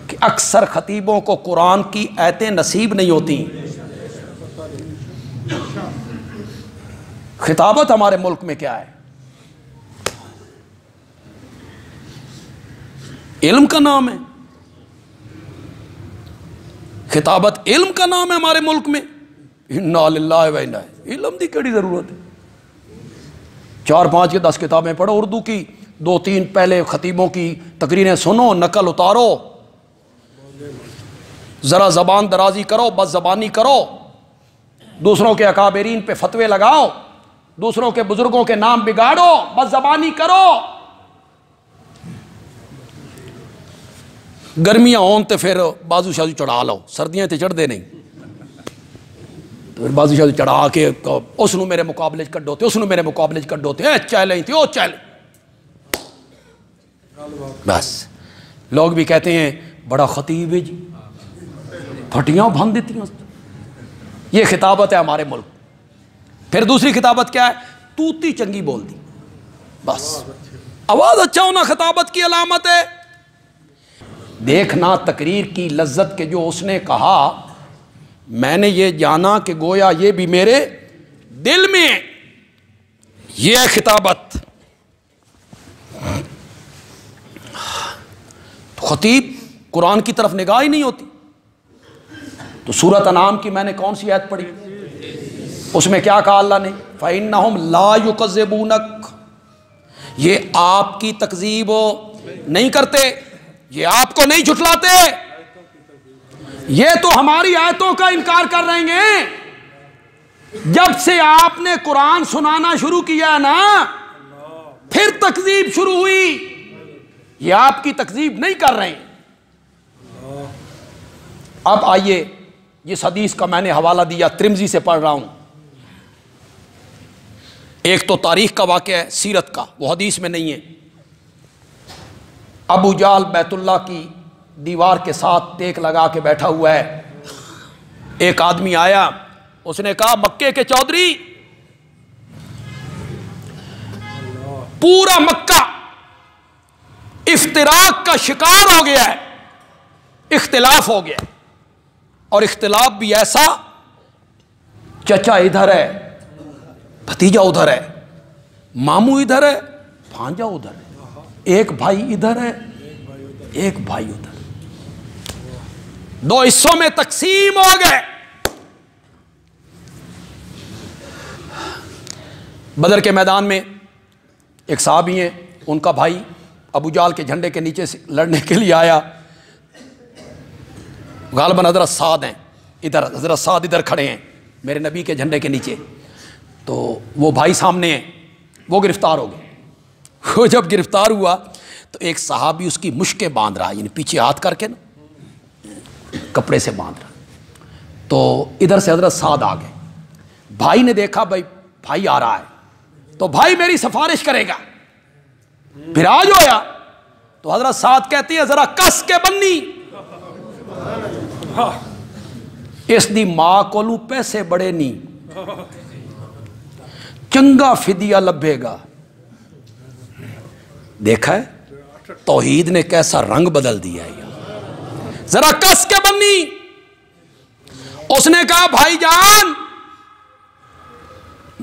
کہ اکثر خطیبوں کو قرآن کی آیتیں نصیب نہیں ہوتی۔ خطابت ہمارے ملک میں کیا ہے؟ علم کا نام ہے، خطابت علم کا نام ہے ہمارے ملک میں۔ انا للہ و انا، علم دی کیڑی ضرورت ہے؟ 4-5 یا 10 کتابیں پڑھو اردو کی، 2-3 پہلے خطیبوں کی تقریریں سنو، نقل اتارو، ذرا زبان درازی کرو، بس زبانی کرو، دوسروں کے اکابرین پہ فتوے لگاؤ، دوسروں کے بزرگوں کے نام بگاڑو، بس زبانی کرو۔ گرمیاں ہون تے پھر بازو شازو چڑھا لو، سردیاں تے چڑھ دے نہیں، تو پھر بازو شازو چڑھا کے اس نو میرے مقابلے کڈو تے اس نو میرے مقابلے کڈو تے اے چیلنج تے او چیلنج، بس لوگ بھی کہتے ہیں بڑا خطیب ہے جی، پھٹیاں بھن دیتی ہیں۔ یہ خطابت ہے ہمارے ملک۔ پھر دوسری خطابت کیا ہے؟ توتی چنگی بول دی، بس آواز اچھا ہونا خطابت کی علامت ہے۔ دیکھنا تقریر کی لذت کے جو اس نے کہا، میں نے یہ جانا کہ گویا یہ بھی میرے دل میں، یہ ہے خطابت۔ خطیب قرآن کی طرف نگاہ ہی نہیں ہوتی۔ تو سورۃ انعام کی میں نے کون سی آیت پڑھی؟ اس میں کیا کہا اللہ نے؟ فَإِنَّهُمْ لَا يُكَذِّبُونَكَ، یہ آپ کی تکذیب نہیں کرتے، یہ آپ کو نہیں جھٹلاتے، یہ تو ہماری آیتوں کا انکار کر رہے ہیں۔ جب سے آپ نے قرآن سنانا شروع کیا نا، پھر تکذیب شروع ہوئی، یہ آپ کی تکذیب نہیں کر رہے ہیں۔ اب آئیے، جس حدیث کا میں نے حوالہ دیا ترمذی سے پڑھ رہا ہوں، ایک تو تاریخ کا واقعہ ہے، سیرت کا، وہ حدیث میں نہیں ہے۔ ابو جہل بیت اللہ کی دیوار کے ساتھ ٹیک لگا کے بیٹھا ہوا ہے، ایک آدمی آیا، اس نے کہا مکے کے چودھری، پورا مکہ افتراق کا شکار ہو گیا ہے، اختلاف ہو گیا، اور اختلاف بھی ایسا، چچا ادھر ہے، بھتیجا ادھر ہے، ماموں ادھر ہے، بھانجا ادھر ہے، ایک بھائی ادھر ہے، ایک بھائی ادھر، دو حصوں میں تقسیم ہو گئے۔ بدر کے میدان میں ایک صحابی ہیں، ان کا بھائی ابو جال کے جھنڈے کے نیچے سے لڑنے کے لیے آیا، غالباً حضرت سعد ہیں، ادھر حضرت سعد ادھر کھڑے ہیں میرے نبی کے جھنڈے کے نیچے، تو وہ بھائی سامنے ہیں، وہ گرفتار ہو گئے۔ وہ جب گرفتار ہوا تو ایک صحابی اس کی مشکیں باندھ رہا، یعنی پیچھے ہاتھ کر کے نا کپڑے سے باندھ رہا، تو ادھر سے حضرت سعد آ گئے۔ بھائی نے دیکھا بھائی آ رہا ہے تو بھائی میری سفارش کرے گا، پھر آج ہویا تو حضرت سعد کہتی ہے ذرا کس کے بننی، اس دی ماں کو لوں پیسے بڑے نہیں، چنگا فدیہ لبھے گا۔ دیکھا ہے توحید نے کیسا رنگ بدل دیا ہے، ذرا کس کے بننی۔ اس نے کہا بھائی جان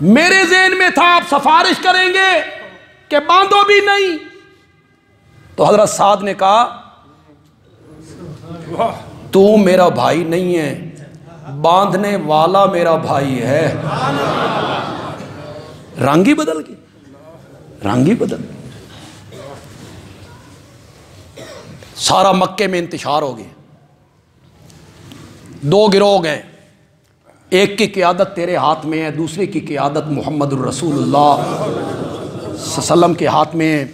میرے ذہن میں تھا آپ سفارش کریں گے کہ باندھو بھی نہیں، تو حضرت سعد نے کہا تو میرا بھائی نہیں ہے، باندھنے والا میرا بھائی ہے۔ رنگ ہی بدل گیا، رنگ ہی بدل گیا۔ سارا مکے میں انتشار ہو گیا، دو گروہ گئے، ایک کی قیادت تیرے ہاتھ میں ہے، دوسرے کی قیادت محمد الرسول اللہ صلی اللہ علیہ وسلم کے ہاتھ میں ہے۔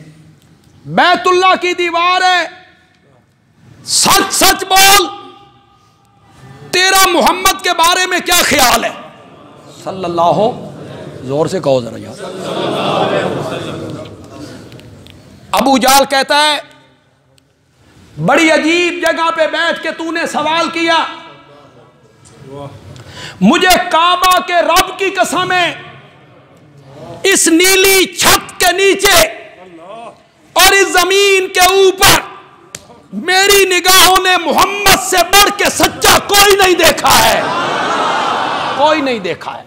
بیت اللہ کی دیوار ہے، سچ سچ بول، تیرا محمد کے بارے میں کیا خیال ہے؟ صلی اللہ، زور سے کہو ذرا یار۔ ابو جال کہتا ہے بڑی عجیب جگہ پہ بیٹھ کے تو نے سوال کیا، مجھے کعبہ کے رب کی قسم ہے اس نیلی چھت کے نیچے اور اس زمین کے اوپر میری نگاہوں نے محمد سے بڑھ کے سچا کوئی نہیں دیکھا ہے، کوئی نہیں دیکھا ہے۔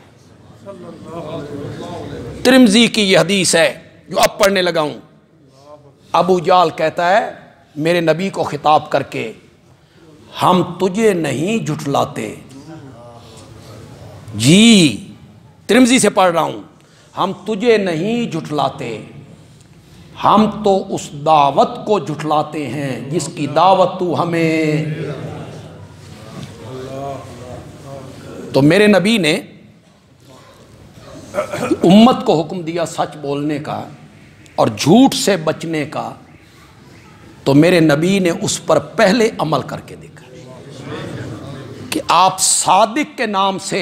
ترمذی کی یہ حدیث ہے جو اب پڑھنے لگا ہوں۔ ابو جال کہتا ہے میرے نبی کو خطاب کر کے، ہم تجھے نہیں جھٹلاتے، جی ترمذی سے پڑھ رہا ہوں، ہم تجھے نہیں جھٹلاتے، ہم تو اس دعوت کو جھٹلاتے ہیں جس کی دعوت تو ہمیں۔ تو میرے نبی نے امت کو حکم دیا سچ بولنے کا اور جھوٹ سے بچنے کا، تو میرے نبی نے اس پر پہلے عمل کر کے دیکھا کہ آپ صادق کے نام سے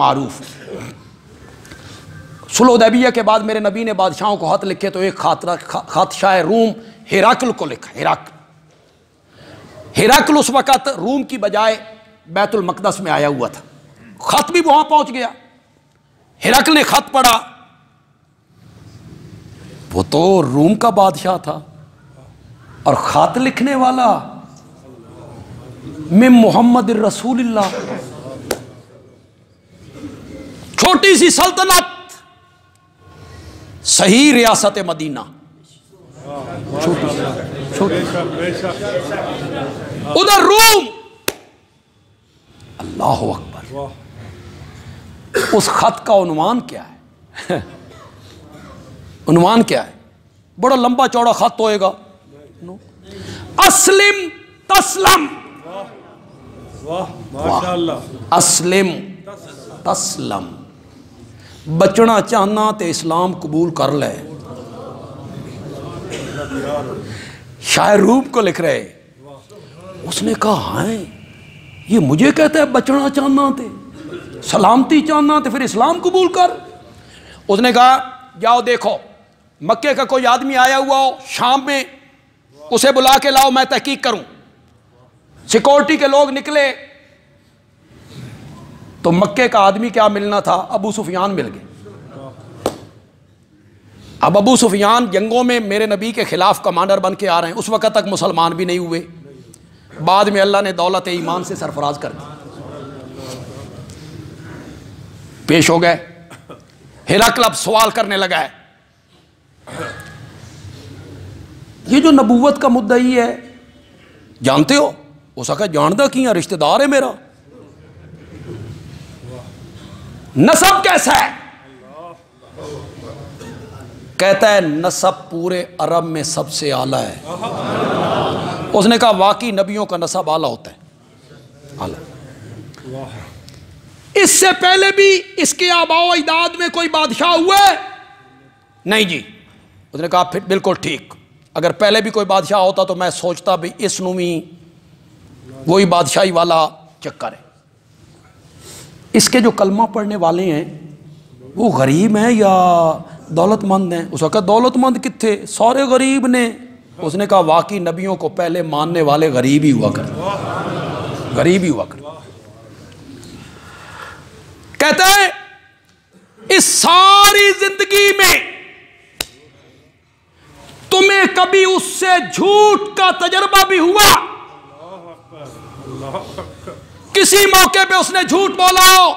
معروف ہیں۔ صلح حدیبیہ کے بعد میرے نبی نے بادشاہوں کو خط لکھے تو ایک خط شاہ روم ہرقل کو لکھا۔ ہرقل اس وقت روم کی بجائے بیت المقدس میں آیا ہوا تھا، خط بھی وہاں پہنچ گیا۔ ہرقل نے خط پڑھا، وہ تو روم کا بادشاہ تھا اور خط لکھنے والا میں محمد الرسول اللہ، چھوٹی سی سلطنت، صحیح ریاست مدینہ، چھوٹی ادھر روم، اللہ اکبر۔ اس خط کا عنوان کیا ہے؟ عنوان کیا ہے؟ بڑا لمبا چوڑا خط ہوئے گا، اسلم تسلم، اسلم تسلم، بچنا چاہنا تے اسلام قبول کر لے۔ شاعر روم کو لکھ رہے، اس نے کہا ہاں یہ مجھے کہتا ہے بچنا چاہنا تے سلامتی چاہنا تے پھر اسلام قبول کر۔ اس نے کہا جاؤ دیکھو مکے کا کوئی آدمی آیا ہوا ہو شام میں، اسے بلا کے لاؤ میں تحقیق کروں۔ سیکورٹی کے لوگ نکلے تو مکے کا آدمی کیا ملنا تھا، ابو سفیان مل گئے۔ اب ابو سفیان جنگوں میں میرے نبی کے خلاف کمانڈر بن کے آ رہے ہیں، اس وقت تک مسلمان بھی نہیں ہوئے، بعد میں اللہ نے دولت ایمان سے سرفراز کر دی۔ پیش ہو گئے، ہرقل اب سوال کرنے لگا ہے، یہ جو نبوت کا مدعی ہے جانتے ہو؟ اس کا جاندہ کیا رشتہ دار ہے میرا، نسب کیسا ہے؟ کہتا ہے نسب پورے عرب میں سب سے اعلیٰ ہے۔ اس نے کہا واقعی نبیوں کا نسب اعلیٰ ہوتا ہے، اعلیٰ۔ اس سے پہلے بھی اس کے آباء و اجداد میں کوئی بادشاہ ہوا ہے؟ نہیں جی۔ اس نے کہا پھر بالکل ٹھیک، اگر پہلے بھی کوئی بادشاہ ہوتا تو میں سوچتا بھی اس نومی وہی بادشاہی والا چکر ہے۔ اس کے جو کلمہ پڑھنے والے ہیں وہ غریب ہیں یا دولت مند ہیں؟ اس وقت دولت مند کتنے، سارے غریب نے۔ اس نے کہا واقعی نبیوں کو پہلے ماننے والے غریب ہی ہوا کرتے، غریب ہی ہوا کرتے۔ کہتا ہے اس ساری زندگی میں تمہیں کبھی اس سے جھوٹ کا تجربہ بھی ہوا؟ کسی موقع پہ اس نے جھوٹ بولا ہو؟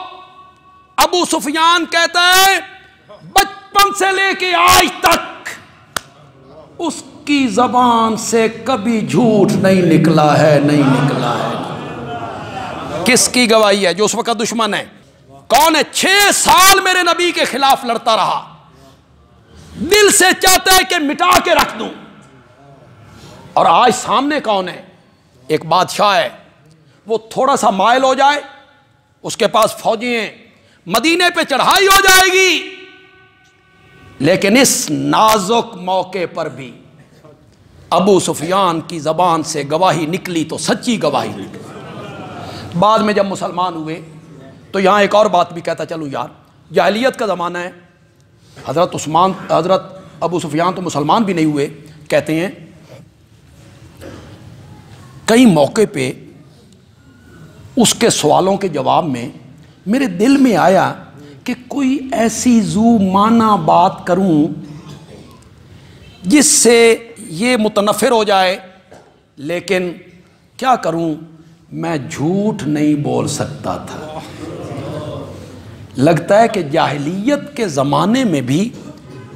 ابو سفیان کہتا ہے بچپن سے لے کے آج تک اس کی زبان سے کبھی جھوٹ نہیں نکلا ہے، نہیں نکلا ہے۔ کس کی گواہی ہے؟ جو اس وقت دشمن ہے۔ کون ہے؟ 6 سال میرے نبی کے خلاف لڑتا رہا، دل سے چاہتا ہے کہ مٹا کے رکھ دوں۔ اور آج سامنے کون ہے؟ ایک بادشاہ ہے، وہ تھوڑا سا مائل ہو جائے، اس کے پاس فوجی ہیں، مدینے پہ چڑھائی ہو جائے گی، لیکن اس نازک موقع پر بھی ابو سفیان کی زبان سے گواہی نکلی تو سچی گواہی نکلی۔ بعد میں جب مسلمان ہوئے تو یہاں ایک اور بات بھی کہتا چلوں یار، جاہلیت کا زمانہ ہے، حضرت ابو سفیان تو مسلمان بھی نہیں ہوئے، کہتے ہیں کئی موقع پہ اس کے سوالوں کے جواب میں میرے دل میں آیا کہ کوئی ایسی ذو معنی بات کروں جس سے یہ متنفر ہو جائے، لیکن کیا کروں، میں جھوٹ نہیں بول سکتا تھا۔ لگتا ہے کہ جاہلیت کے زمانے میں بھی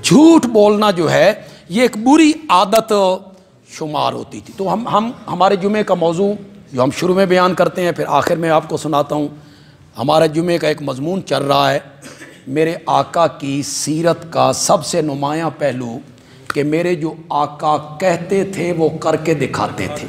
جھوٹ بولنا جو ہے یہ ایک بری عادت شمار ہوتی تھی۔ تو ہمارے جمعے کا موضوع جو ہم شروع میں بیان کرتے ہیں پھر آخر میں آپ کو سناتا ہوں، ہمارے جمعے کا ایک مضمون چل رہا ہے میرے آقا کی سیرت کا سب سے نمایاں پہلو کہ میرے جو آقا کہتے تھے وہ کر کے دکھاتے تھے۔